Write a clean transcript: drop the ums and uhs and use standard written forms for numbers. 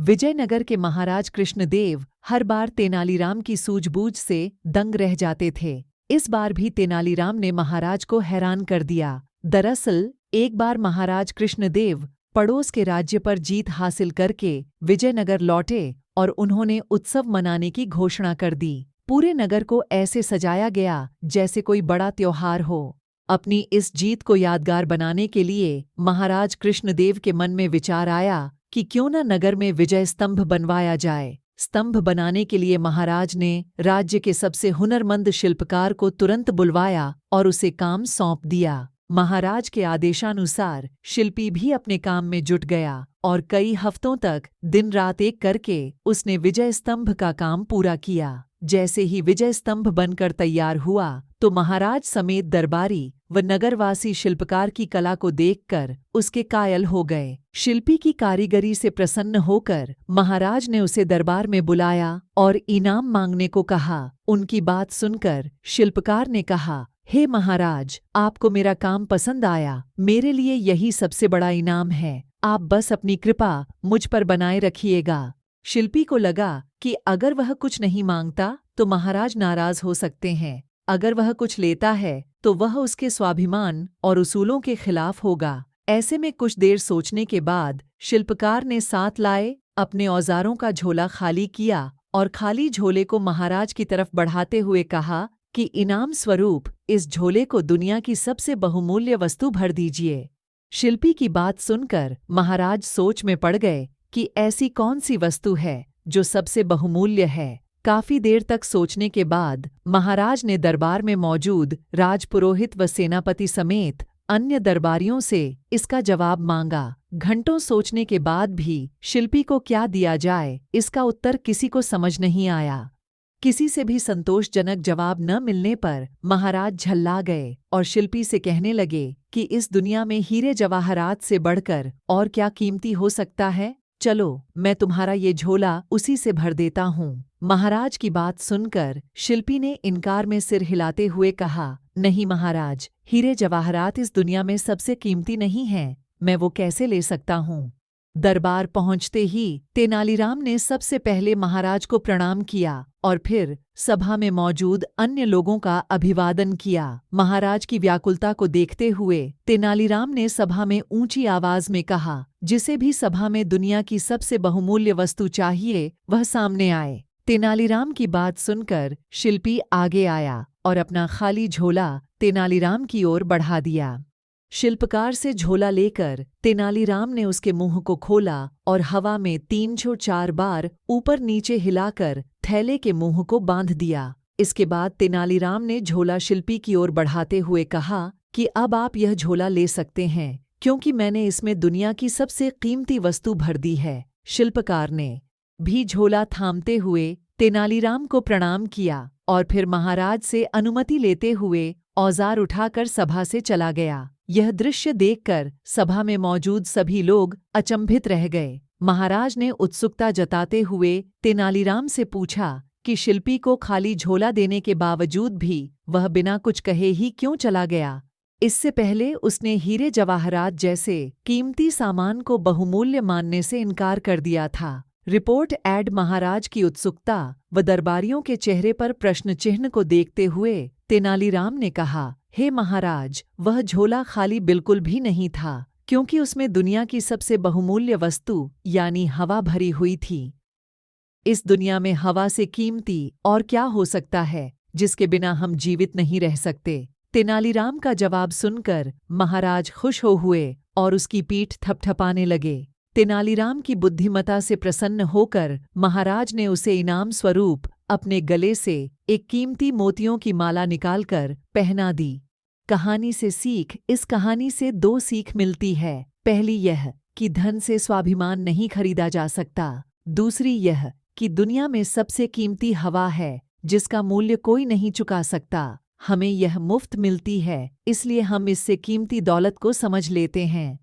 विजयनगर के महाराज कृष्णदेव हर बार तेनालीराम की सूझबूझ से दंग रह जाते थे। इस बार भी तेनालीराम ने महाराज को हैरान कर दिया। दरअसल एक बार महाराज कृष्णदेव पड़ोस के राज्य पर जीत हासिल करके विजयनगर लौटे और उन्होंने उत्सव मनाने की घोषणा कर दी। पूरे नगर को ऐसे सजाया गया जैसे कोई बड़ा त्योहार हो। अपनी इस जीत को यादगार बनाने के लिए महाराज कृष्णदेव के मन में विचार आया कि क्यों न नगर में विजय स्तंभ बनवाया जाए। स्तंभ बनाने के लिए महाराज ने राज्य के सबसे हुनरमंद शिल्पकार को तुरंत बुलवाया और उसे काम सौंप दिया। महाराज के आदेशानुसार शिल्पी भी अपने काम में जुट गया और कई हफ्तों तक दिन रात एक करके उसने विजय स्तंभ का काम पूरा किया। जैसे ही विजय स्तंभ बनकर तैयार हुआ तो महाराज समेत दरबारी व नगरवासी शिल्पकार की कला को देखकर उसके कायल हो गए। शिल्पी की कारीगरी से प्रसन्न होकर महाराज ने उसे दरबार में बुलाया और इनाम मांगने को कहा। उनकी बात सुनकर शिल्पकार ने कहा, हे महाराज, आपको मेरा काम पसंद आया। मेरे लिए यही सबसे बड़ा इनाम है। आप बस अपनी कृपा मुझ पर बनाए रखिएगा। शिल्पी को लगा कि अगर वह कुछ नहीं मांगता तो महाराज नाराज हो सकते हैं। अगर वह कुछ लेता है तो वह उसके स्वाभिमान और उसूलों के खिलाफ होगा। ऐसे में कुछ देर सोचने के बाद शिल्पकार ने साथ लाए अपने औजारों का झोला खाली किया और खाली झोले को महाराज की तरफ बढ़ाते हुए कहा कि इनाम स्वरूप इस झोले को दुनिया की सबसे बहुमूल्य वस्तु भर दीजिए। शिल्पी की बात सुनकर महाराज सोच में पड़ गए कि ऐसी कौन सी वस्तु है जो सबसे बहुमूल्य है। काफी देर तक सोचने के बाद महाराज ने दरबार में मौजूद राजपुरोहित व सेनापति समेत अन्य दरबारियों से इसका जवाब मांगा। घंटों सोचने के बाद भी शिल्पी को क्या दिया जाए, इसका उत्तर किसी को समझ नहीं आया। किसी से भी संतोषजनक जवाब न मिलने पर महाराज झल्ला गए और शिल्पी से कहने लगे कि इस दुनिया में हीरे जवाहरात से बढ़कर और क्या कीमती हो सकता है। चलो, मैं तुम्हारा ये झोला उसी से भर देता हूँ। महाराज की बात सुनकर शिल्पी ने इनकार में सिर हिलाते हुए कहा, नहीं महाराज, हीरे जवाहरात इस दुनिया में सबसे कीमती नहीं हैं। मैं वो कैसे ले सकता हूँ। दरबार पहुँचते ही तेनालीराम ने सबसे पहले महाराज को प्रणाम किया और फिर सभा में मौजूद अन्य लोगों का अभिवादन किया। महाराज की व्याकुलता को देखते हुए तेनालीराम ने सभा में ऊंची आवाज में कहा, जिसे भी सभा में दुनिया की सबसे बहुमूल्य वस्तु चाहिए वह सामने आए। तेनालीराम की बात सुनकर शिल्पी आगे आया और अपना खाली झोला तेनालीराम की ओर बढ़ा दिया। शिल्पकार से झोला लेकर तेनालीराम ने उसके मुंह को खोला और हवा में 3-4 बार ऊपर नीचे हिलाकर थैले के मुंह को बांध दिया। इसके बाद तेनालीराम ने झोला शिल्पी की ओर बढ़ाते हुए कहा कि अब आप यह झोला ले सकते हैं, क्योंकि मैंने इसमें दुनिया की सबसे कीमती वस्तु भर दी है। शिल्पकार ने भी झोला थामते हुए तेनालीराम को प्रणाम किया और फिर महाराज से अनुमति लेते हुए औजार उठाकर सभा से चला गया। यह दृश्य देखकर सभा में मौजूद सभी लोग अचंभित रह गए। महाराज ने उत्सुकता जताते हुए तेनालीराम से पूछा कि शिल्पी को खाली झोला देने के बावजूद भी वह बिना कुछ कहे ही क्यों चला गया। इससे पहले उसने हीरे जवाहरात जैसे कीमती सामान को बहुमूल्य मानने से इनकार कर दिया था। रिपोर्ट ऐड महाराज की उत्सुकता व दरबारियों के चेहरे पर प्रश्न चिन्ह को देखते हुए तेनालीराम ने कहा, हे महाराज, वह झोला खाली बिल्कुल भी नहीं था, क्योंकि उसमें दुनिया की सबसे बहुमूल्य वस्तु यानी हवा भरी हुई थी। इस दुनिया में हवा से कीमती और क्या हो सकता है जिसके बिना हम जीवित नहीं रह सकते। तेनालीराम का जवाब सुनकर महाराज खुश हुए और उसकी पीठ थपथपाने लगे। तेनालीराम की बुद्धिमता से प्रसन्न होकर महाराज ने उसे इनाम स्वरूप अपने गले से एक कीमती मोतियों की माला निकालकर पहना दी। कहानी से सीख। इस कहानी से 2 सीख मिलती है। पहली यह कि धन से स्वाभिमान नहीं खरीदा जा सकता। दूसरी यह कि दुनिया में सबसे कीमती हवा है जिसका मूल्य कोई नहीं चुका सकता। हमें यह मुफ्त मिलती है, इसलिए हम इससे कीमती दौलत को समझ लेते हैं।